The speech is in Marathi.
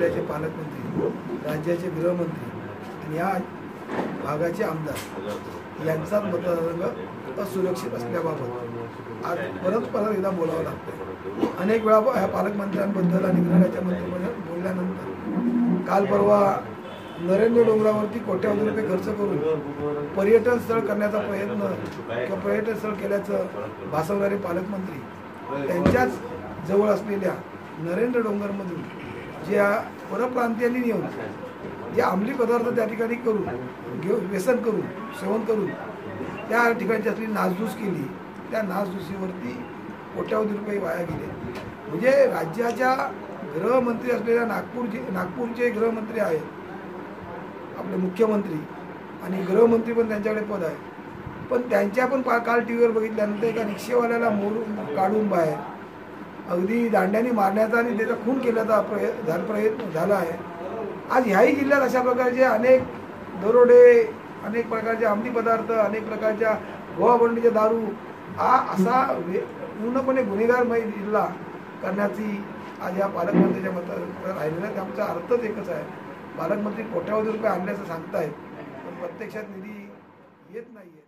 जिल्ह्याचे पालकमंत्री, राज्याचे गृहमंत्री आणि या भागाचे आमदार यांचाच मतदारसंघ असुरक्षित असल्याबाबत आज परत एकदा बोलावं लागतं। अनेक वेळा ह्या पालकमंत्र्यांबद्दल आणि गृह राज्यमंत्र्यांबद्दल बोलल्यानंतर काल परवा नरेंद्र डोंगरावरती कोट्यावधी रुपये खर्च करून पर्यटन स्थळ करण्याचा प्रयत्न किंवा पर्यटन स्थळ केल्याचं भासवणारे पालकमंत्री त्यांच्याच जवळ असलेल्या नरेंद्र डोंगरमधून ज्या परप्रांतीयांनी येऊन जे अंमली पदार्थ त्या ठिकाणी करून व्यसन करून सेवन करून त्या ठिकाणची असलेली नासधूस केली, त्या नासधुसीवरती कोट्यावधी रुपये वाया गेले। म्हणजे राज्याच्या गृहमंत्री असलेल्या नागपूरचे गृहमंत्री आहेत आपले मुख्यमंत्री आणि गृहमंत्री पण त्यांच्याकडे पद आहे, पण त्यांच्या पण काल टी व्हीवर बघितल्यानंतर एका रिक्षेवाल्याला मोडून काढून बाहेर अगदी दांड्याने मारण्याचा आणि त्याचा खून केल्याचा प्रयत्न झाला आहे। आज ह्याही जिल्ह्यात अशा प्रकारचे अनेक दरोडे, अनेक प्रकारचे अंमली पदार्थ, अनेक प्रकारच्या गोवाबंडीचे दारू हा असा पूर्णपणे गुन्हेगारमय जिल्हा करण्याची आज या पालकमंत्र्यांच्या मतात राहिलेला आहे। आमचा अर्थच एकच आहे, पालकमंत्री कोट्यावधी रुपये आणल्याचं सांगतायत पण प्रत्यक्षात निधी येत नाहीये।